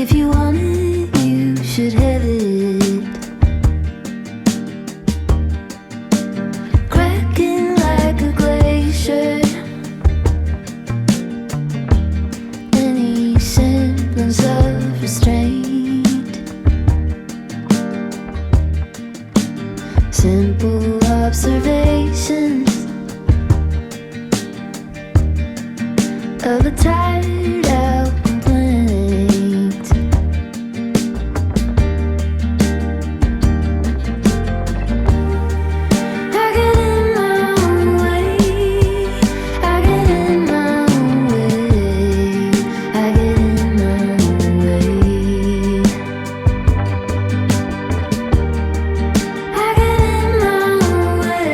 If you want it, you should have it. Cracking like a glacier. Any semblance of restraint. Simple observations of a tired out complaint. I get in my own way. I get in my own way. I get in my own way. I get in my own way.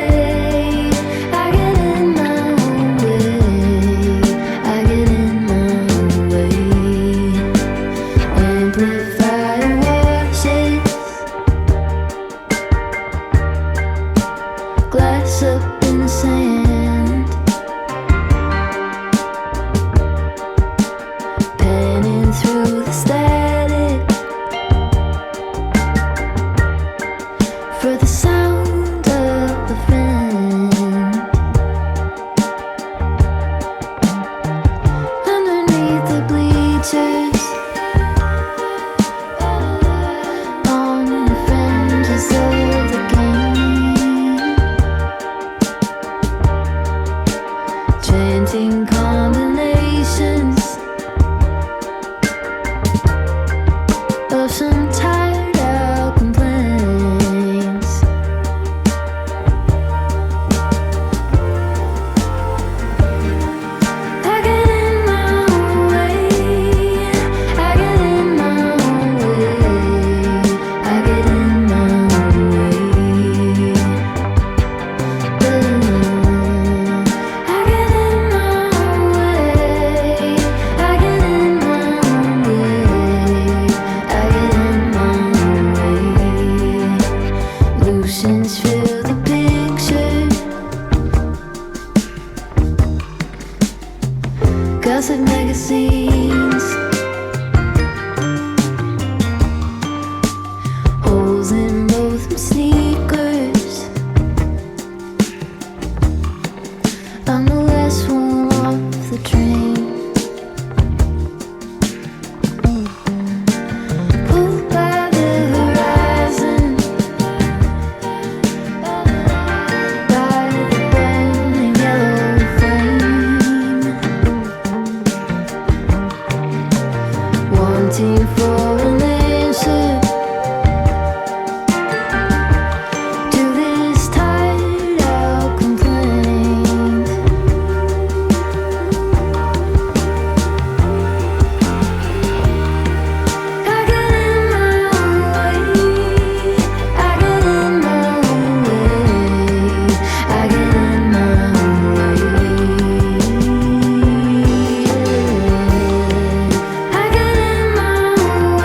I get in my own way. I get in my own way. Amplifier washes glass up in the sand. Panning through the static for the sound of the fan. Underneath the bleachers, on the fringes of the game, chanting combinations of some tired out complaints. I get in my own way. I get in my own way. I get in my own way. I get in my own way. I get in my own way. I get in my own way. Lucians fill the picture. Gossip magazines. Holes in both my sneakers. I'm the last one off the train. Pulled by the horizon, by the burning yellow flame, wanting for an answer to this tired out complaint. I get in my own way. I get in my own way. I get in my own way. I get in my own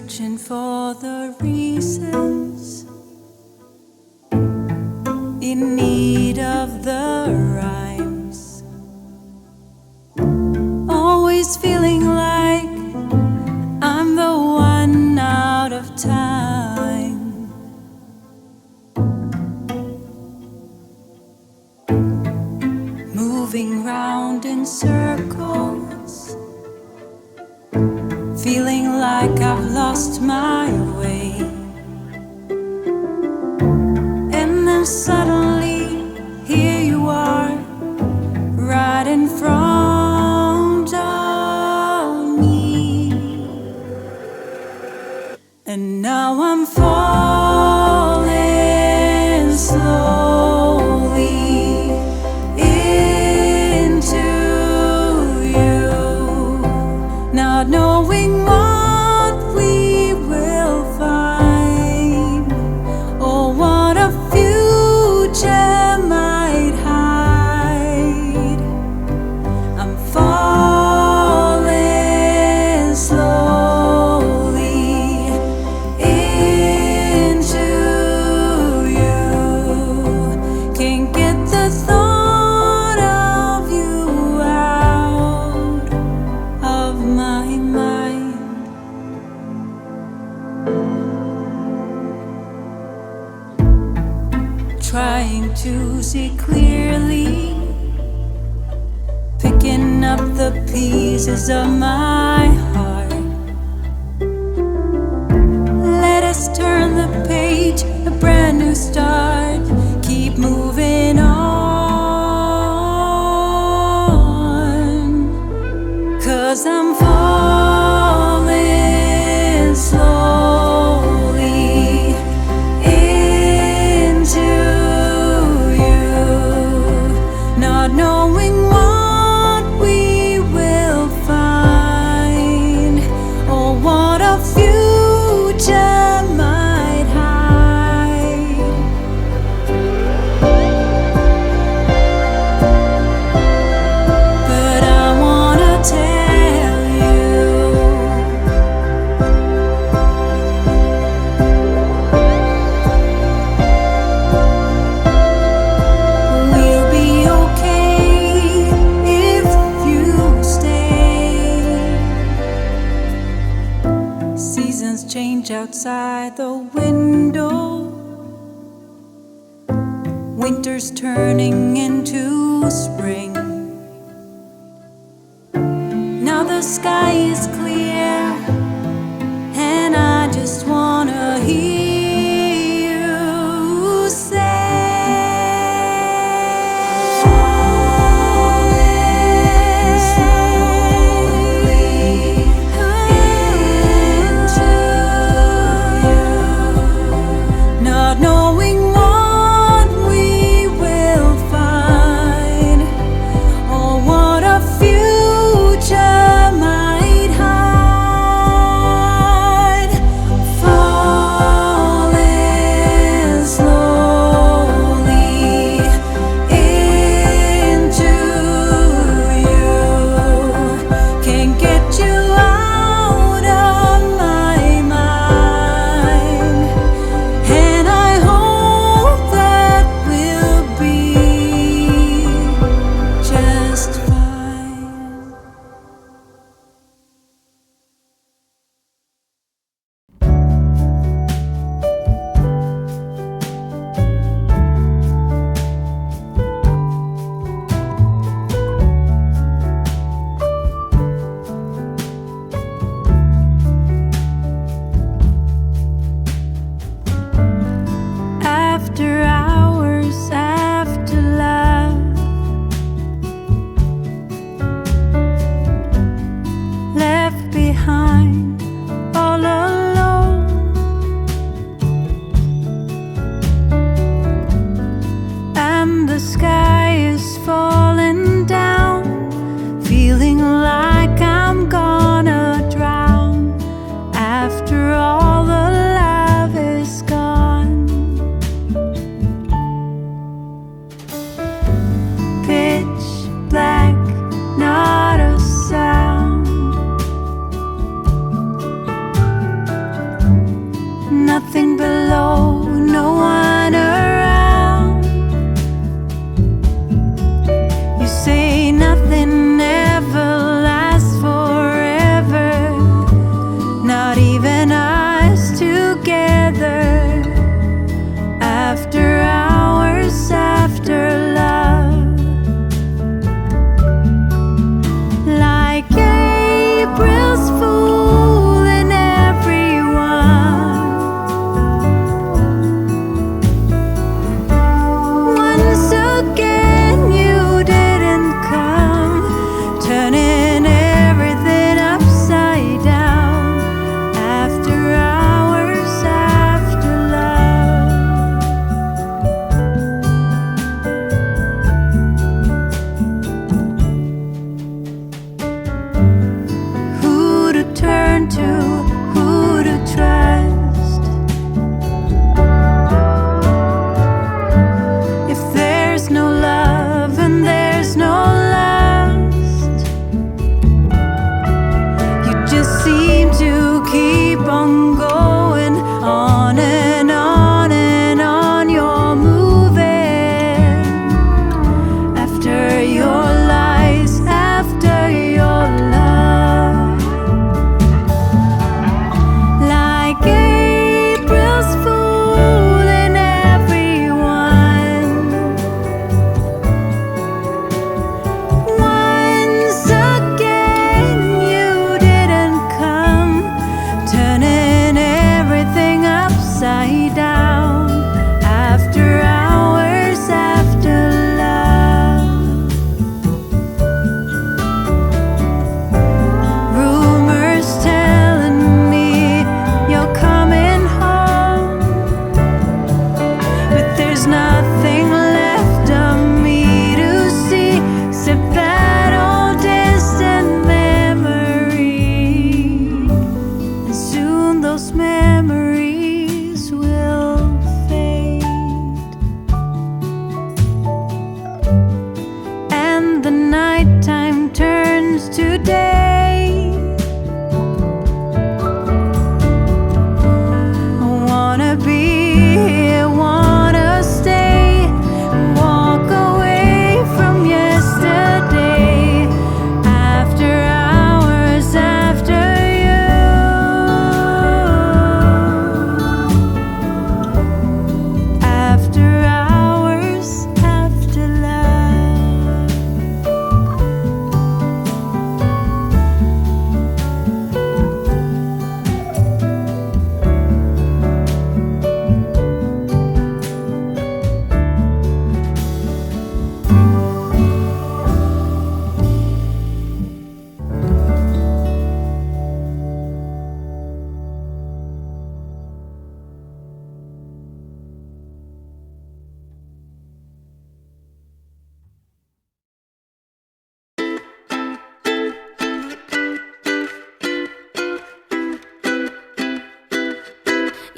searching for the reasons, in need of the rhymes, always feeling like I'm the one out of time. Moving round in circles, feeling like I've lost my way. And then suddenly, here you are, right in front of me. And now I'm falling slowly into you, not knowing what we will find, or what a future might hide. I'm falling slowly into you. Can't get the thought of you out of my mind. Trying to see clearly, picking up the pieces of my heart. Let us turn the page, a brand new start. Keep moving on, 'cause I'm falling slowly into you, not knowing what we will find, or what a future might hide. But I wanna tell you, we'll be okay if you stay. Seasons change outside the window, winter's turning into spring. Now the sky is clear, and I just wanna hear you say, falling slowly into you, not knowing what we will find, or what a future might hide. Falling slowly into you, can't get you out of my mind. And I hope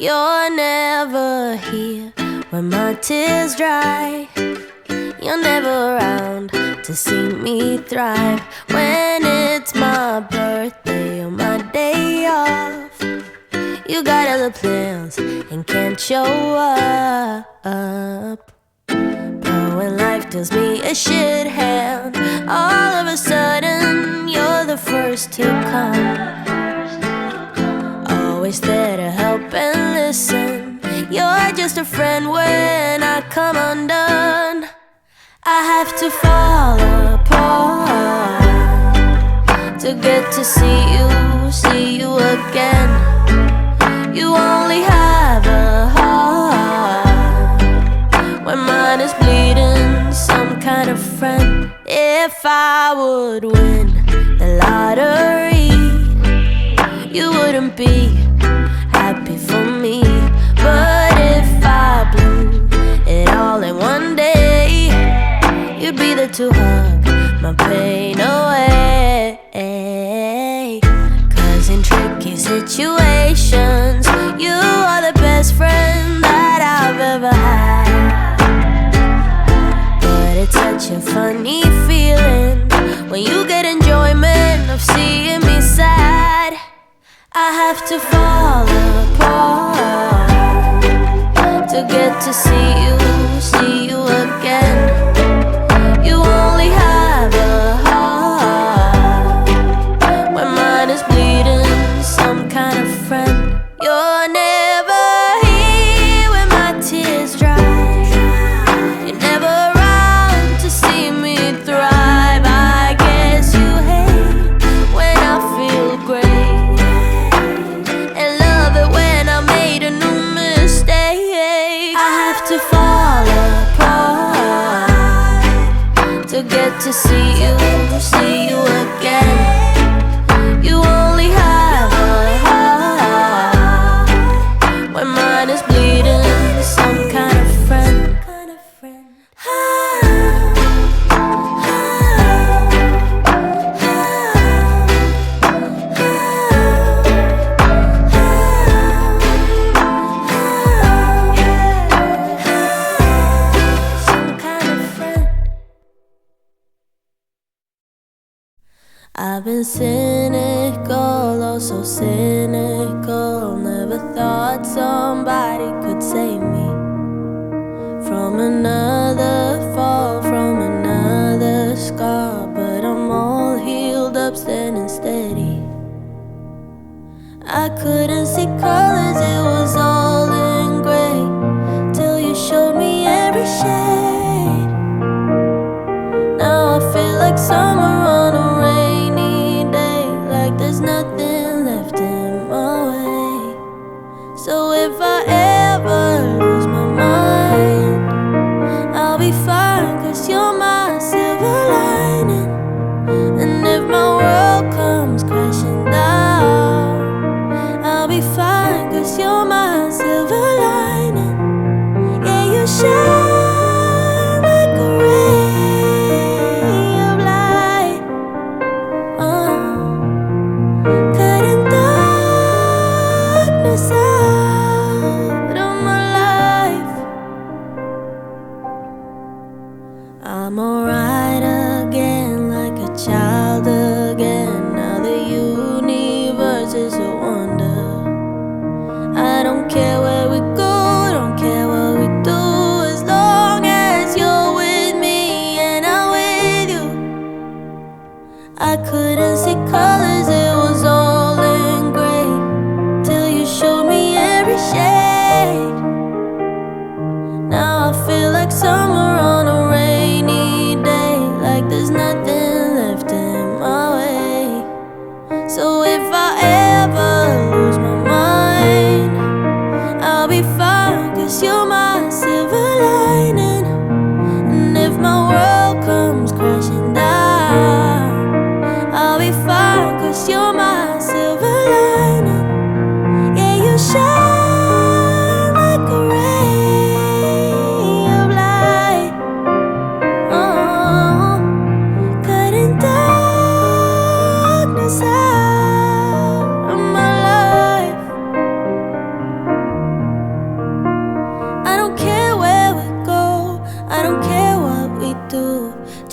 You're never here when my tears dry. You're never around to see me thrive. When it's my birthday or my day off, you got other plans and can't show up. But when life deals me a shit hand, all of a sudden you're the first to come. Always there to help and listen. You're just a friend when I come undone. I have to fall apart to get to see you again. You only have a heart when mine is bleeding, some kind of friend. If I would win the lottery, you wouldn't be happy for me. But if I blew it all in one day, you'd be there to hug my pain away. Cause in tricky situations, you are the best friend that I've ever had. But it's such a funny feeling when you get enjoyment of seeing me sad. I have to fall apart to get to see you again. You only have a heart when mine is bleeding, some kind of friend. You're never here when my tears dry. You're never around to see me thrive. I guess you hate when I feel great and love it when I made a new mistake. I have to fall apart to get to see you again. You only have a heart when mine is bleeding, some kind of friend. I've been cynical, oh so cynical. Never thought somebody could save me from another fall, from another scar. But I'm all healed up, standing steady. I couldn't see colors, it was all in gray, till you showed me every shade. Now I feel like summer on a rainy day, like there's nothing left in my way. So if I ever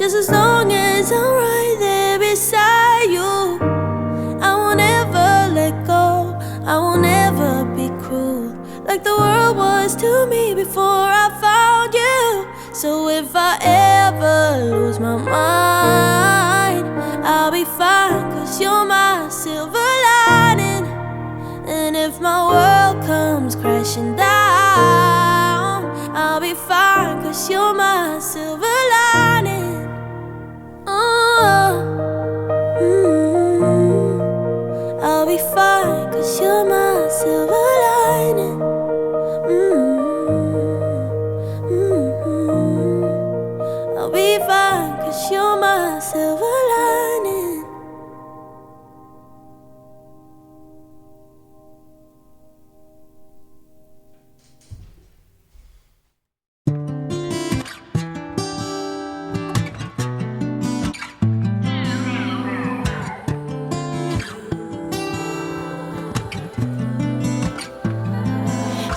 just as long as I'm right there beside you. I won't ever let go, I won't ever be cruel, like the world was to me before I found you. So if I ever lose my mind, I'll be fine, cause you're my silver lining. And if my world comes crashing down, I'll be fine, cause you're my silver lining. I'll be fine, cause you're my silver lining. I'll be fine, cause you're my silver lining.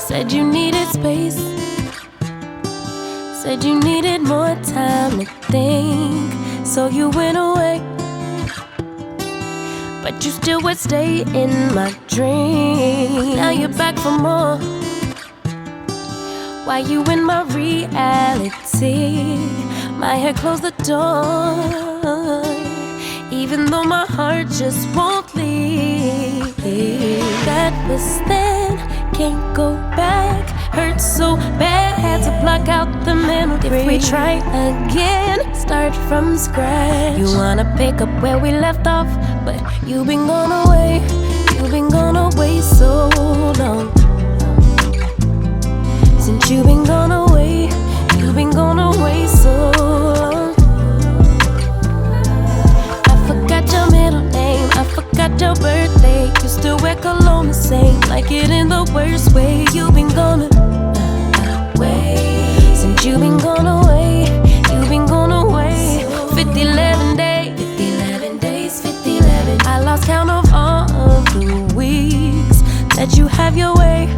Said you needed space, said you needed more time to think, so you went away. But you still would stay in my dreams. Now you're back for more. Why you in my reality? My head closed the door, even though my heart just won't leave. That was then, can't go back. Hurt so bad, had to block out the memory. If we try again, start from scratch. You wanna pick up where we left off, but you've been gone away. You've been gone away so long. Since you've been gone away, you've been gone away so long. I forgot your middle name, I forgot your birthday. You still wear cologne the same, like it in the worst way. You've been gone away. Since you've been gone away, you've been gone away. 50-11 days, 50-11 days, 50-11. I lost count of all of the weeks that you have your way.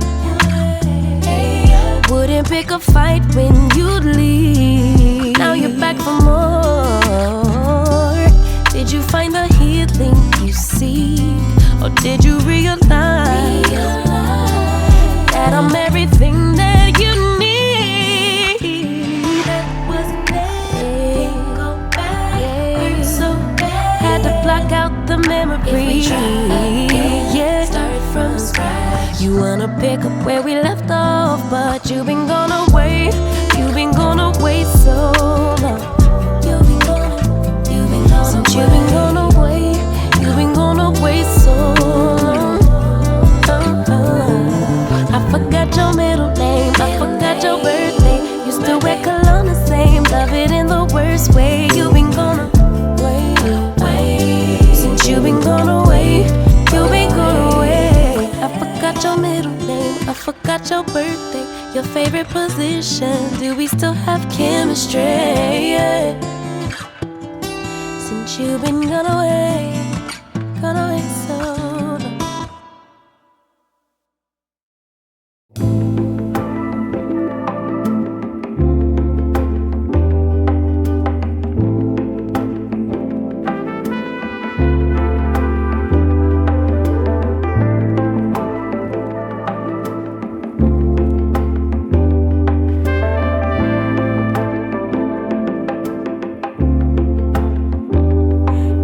Wouldn't pick a fight when you'd leave. Now you're back for more. Did you find the healing you seek, or did you realize that I'm everything that you need? That was there. Go back. Hurt so bad. Had to block out the memory. If we try again, start from scratch. You wanna pick up where we left off, but you've been gone away. You've been gone away so long. You've been gone since you've been gone away. You've been gone away so long. I forgot your middle name, I forgot your birthday. You still wear cologne the same, love it in the worst way. You've been gone away. Since you've been gone away, you've been gone away. I forgot your middle name, I forgot your birthday, your favorite position. Do we still have chemistry? Since you've been gone away so long.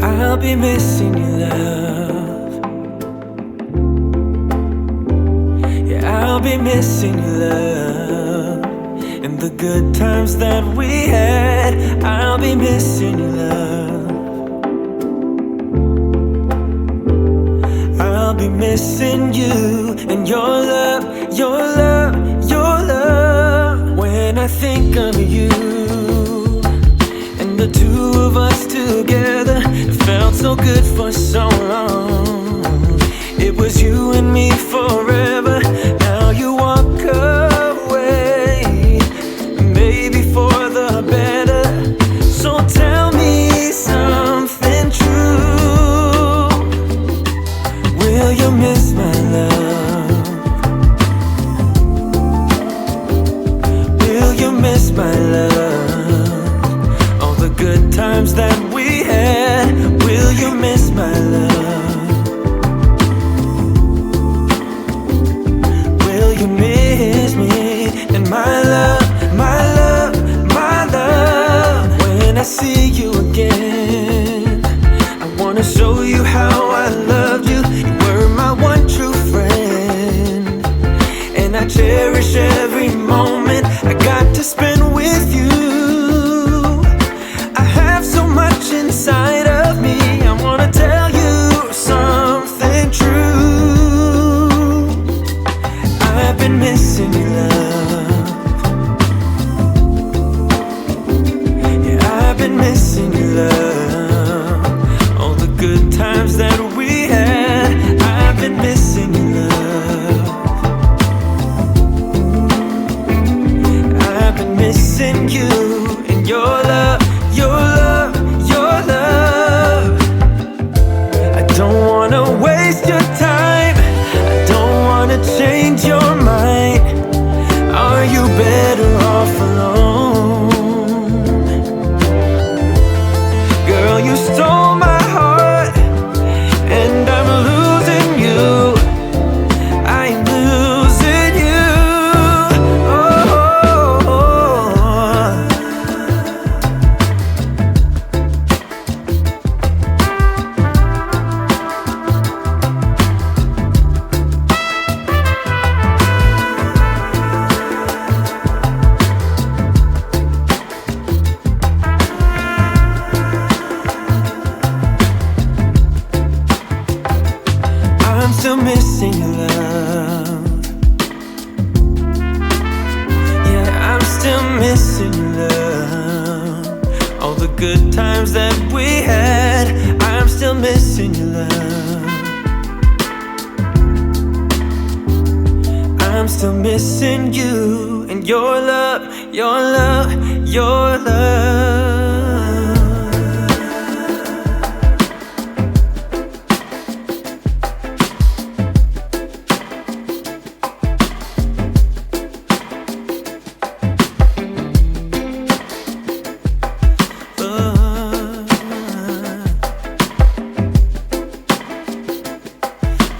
I'll be missing you, love. Yeah, I'll be missing you, love. And the good times that we had, I'll be missing you, love. I'll be missing you and your love, your love, your love. When I think of you and the two of us together, it felt so good for so long. It was you and me forever. Now you walk away, maybe for the better. So tell me something true. Will you miss my love? Will you miss my love? All the good times missing you and your love, your love, your love. I don't wanna waste your time, I don't wanna change your mind. Are you better off alone? Girl, you stole my heart, and I'm losing you. I'm losing you. I'm still missing your love. Yeah, I'm still missing your love. All the good times that we had, I'm still missing your love. I'm still missing you and your love, your love, your love.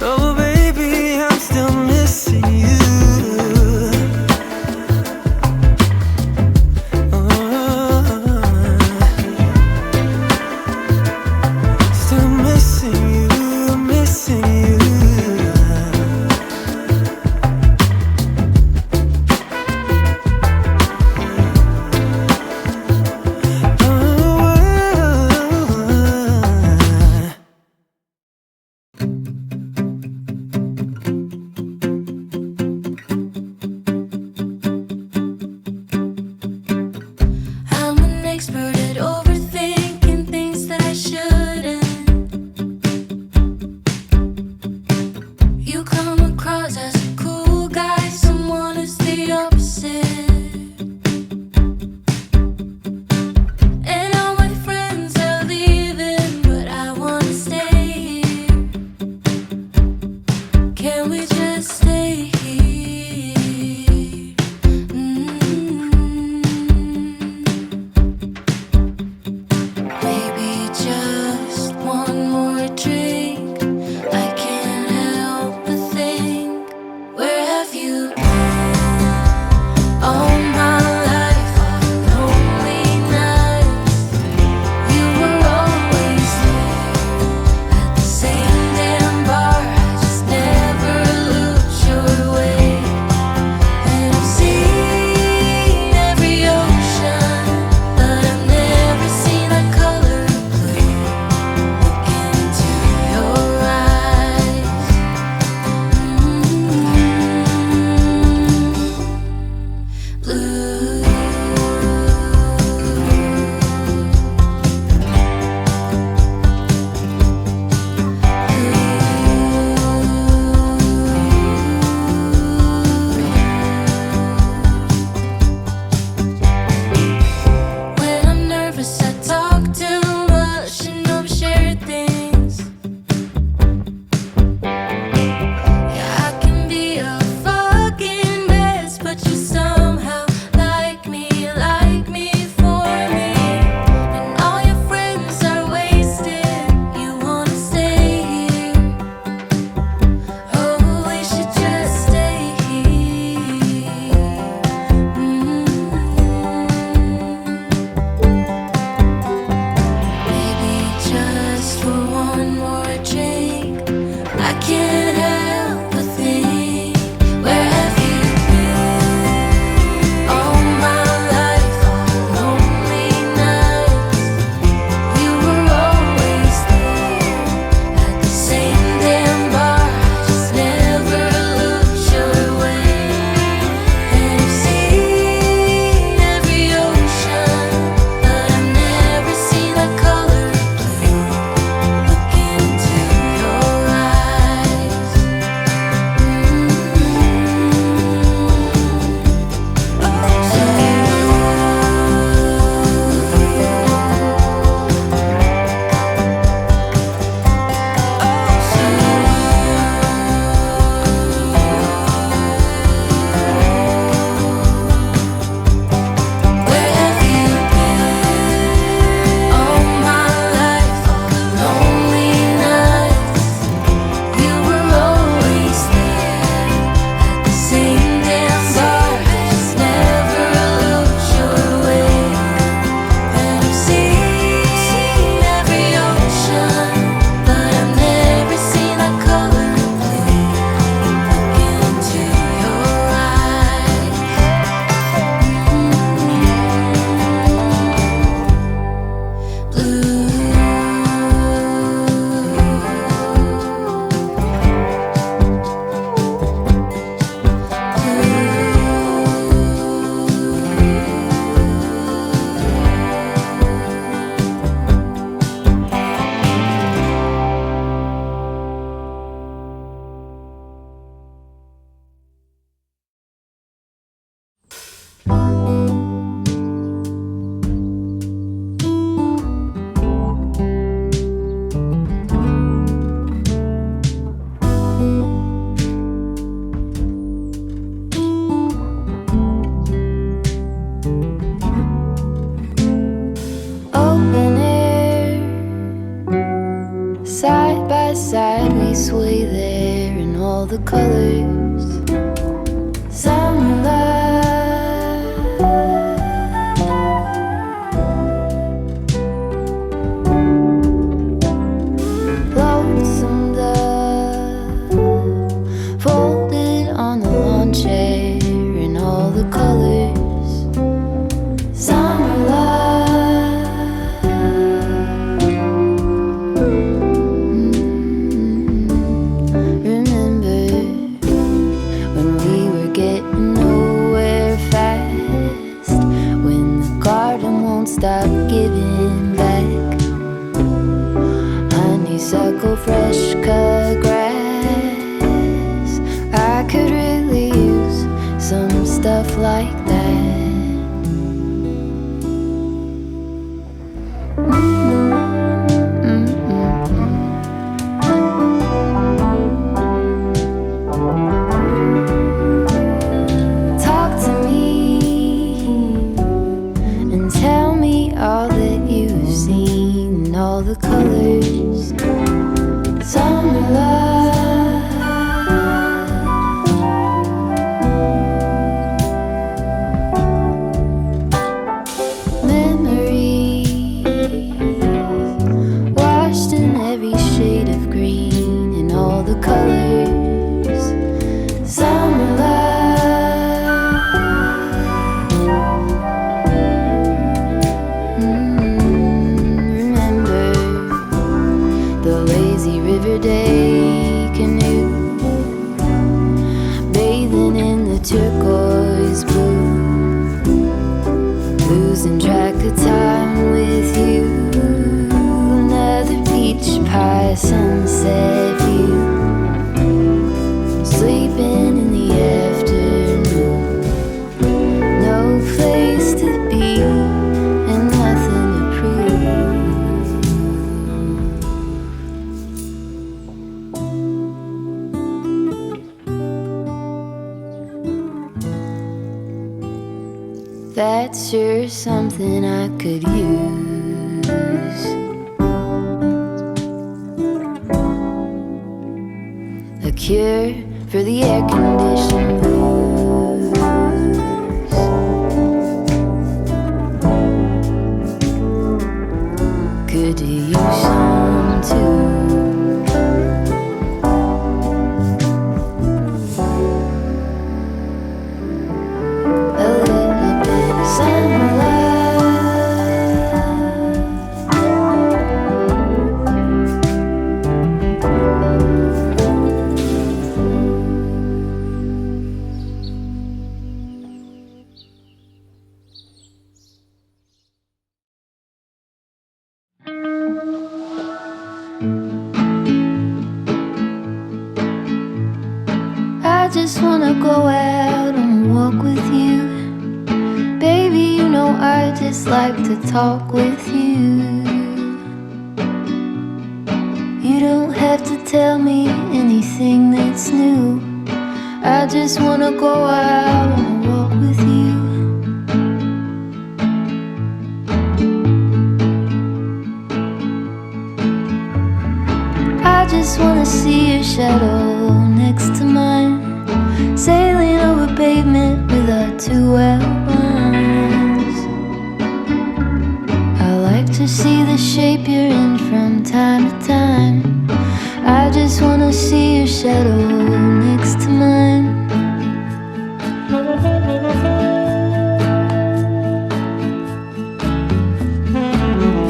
Oh baby, I'm still missing you. Oh. Open air, side by side we sway there in all the colors. Summer love, lonesome dove, folded on the lawn chair in all the colors. Summer love. Stop giving back. Honeysuckle, fresh cut grass. I could really use some stuff like that. Talk to me and tell me all that you've seen, all the colors. Summer love, memories washed in every shade of green and all the colors. Summer love. Day canoe, bathing in the turquoise blue, losing track of time with you. Another peach pie sunset view, sleeping in the afternoon. No place to be and nothing to prove. That's sure something I could use. A cure for the air-conditioned blues. Could do use some too. I just wanna go out and walk with you. Baby, you know I just like to talk with you. You don't have to tell me anything that's new. I just wanna go out and walk with you. I just wanna see your shadow next to mine, sailing over pavement with our two outlines. I like to see the shape you're in from time to time. I just wanna see your shadow next to mine.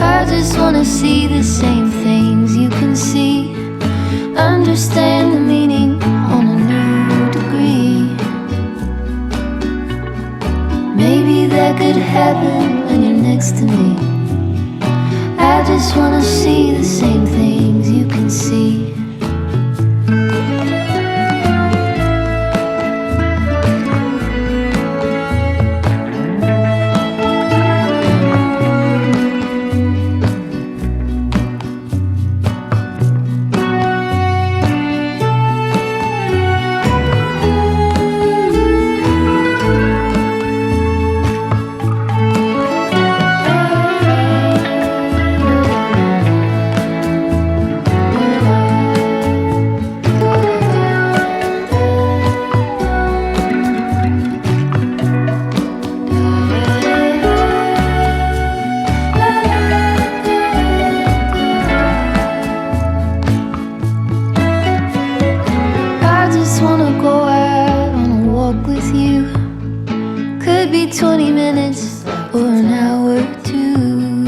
I just wanna see the same things you can see, understand the meaning on a new degree. Maybe that could happen when you're next to me. I just wanna see the same things you can see. could be 20 minutes or an hour or two.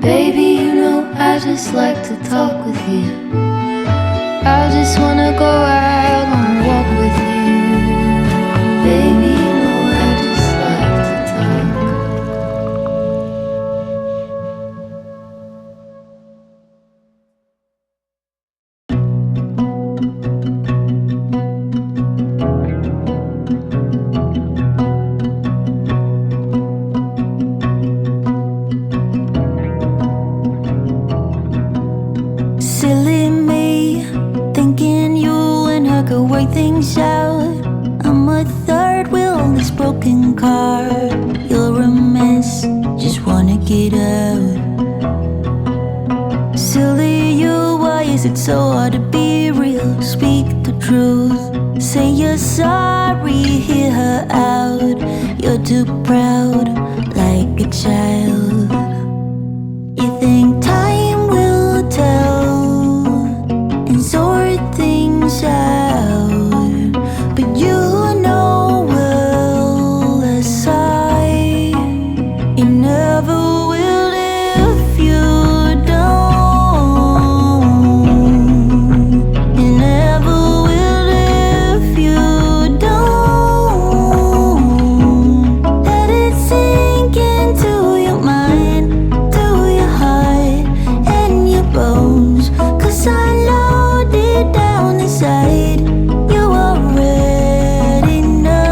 Baby, you know I just like to talk with you. I just wanna go out on a walk with you. Baby, you know I just like to talk. Silly me, thinking you and her could work things out. I'm a third wheel on this broken car. You're a mess, just wanna get out. Silly you, why is it so hard to be real? Speak the truth, say you're sorry, hear her out. You're too proud, like a child. You think time will tell and sort things out, but you know well as I, you never will if you don't. You never will if you don't. Let it sink into your mind, to your heart and your bones. 'Cause I know deep down inside you already know.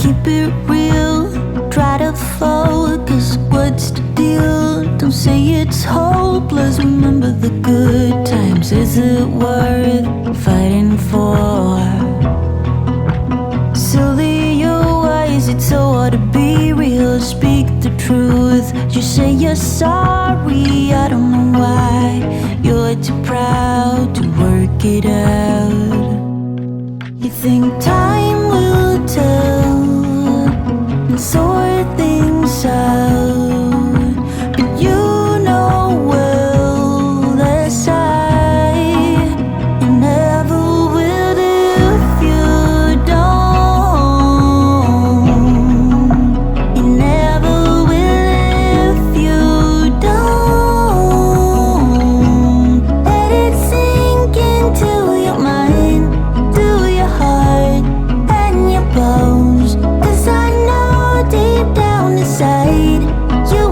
Keep it real, try to focus. What's the deal? Don't say it's hopeless. Remember the good times. Is it worth fighting for? Silly you, why is it so hard to be real? Speak the truth. You say you're sorry, I don't know why. You're too proud to work it out. You think time will tell and sort things out, but you know well as I, you never will if you don't. You never will if you don't. Let it sink into your mind, to your heart and your bones. 'Cause I know deep down inside you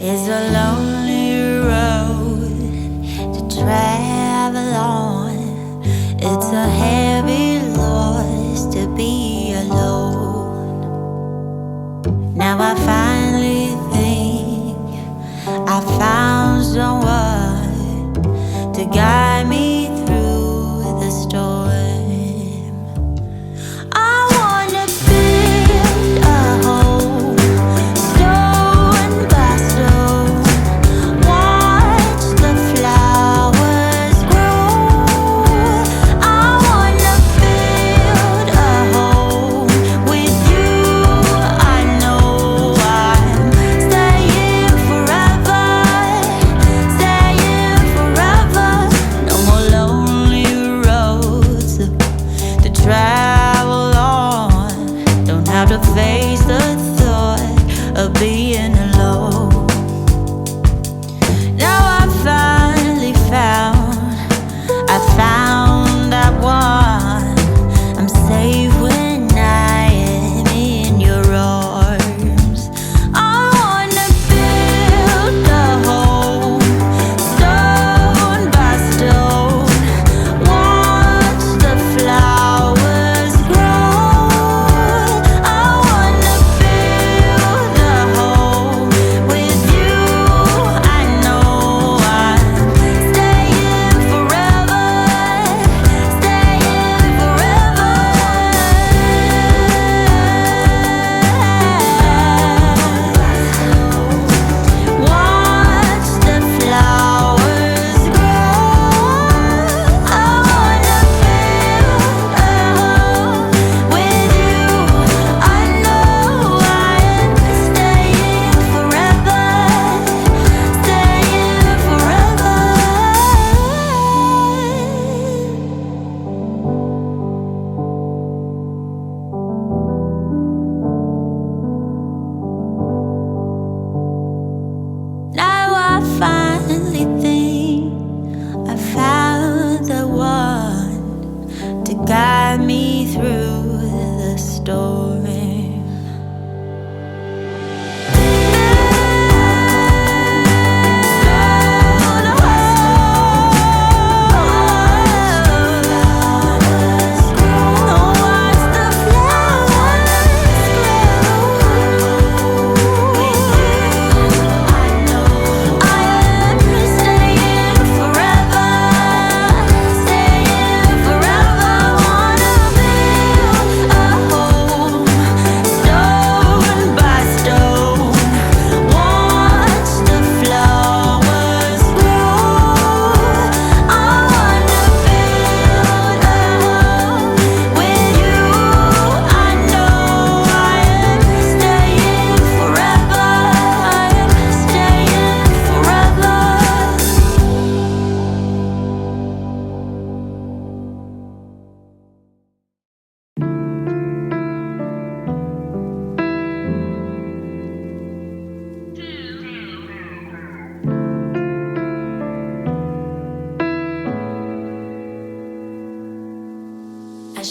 is a lonely road to travel on. It's a heavy loss to be alone. Now I finally think I found someone to guide me through the storm.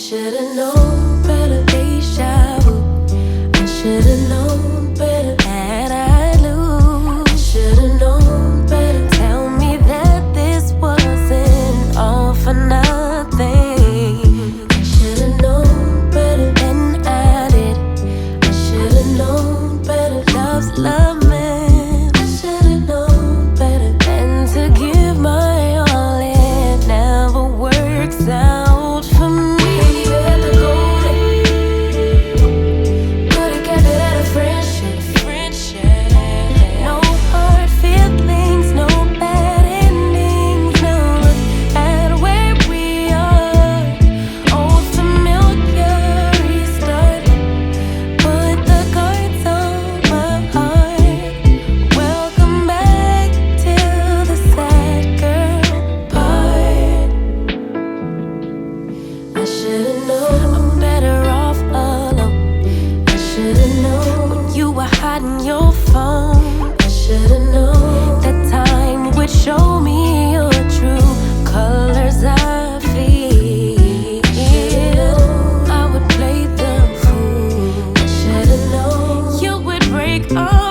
Should've known better, Aisha. I should've known better that I'd lose. I should've known better. Tell me that this wasn't all for nothing. I should've known better than I did. I should've known better. Love's lament. I should've known better than to give my all. It never works out for me. Show me your true colors. I feel I would play the fool. I should've known you would break all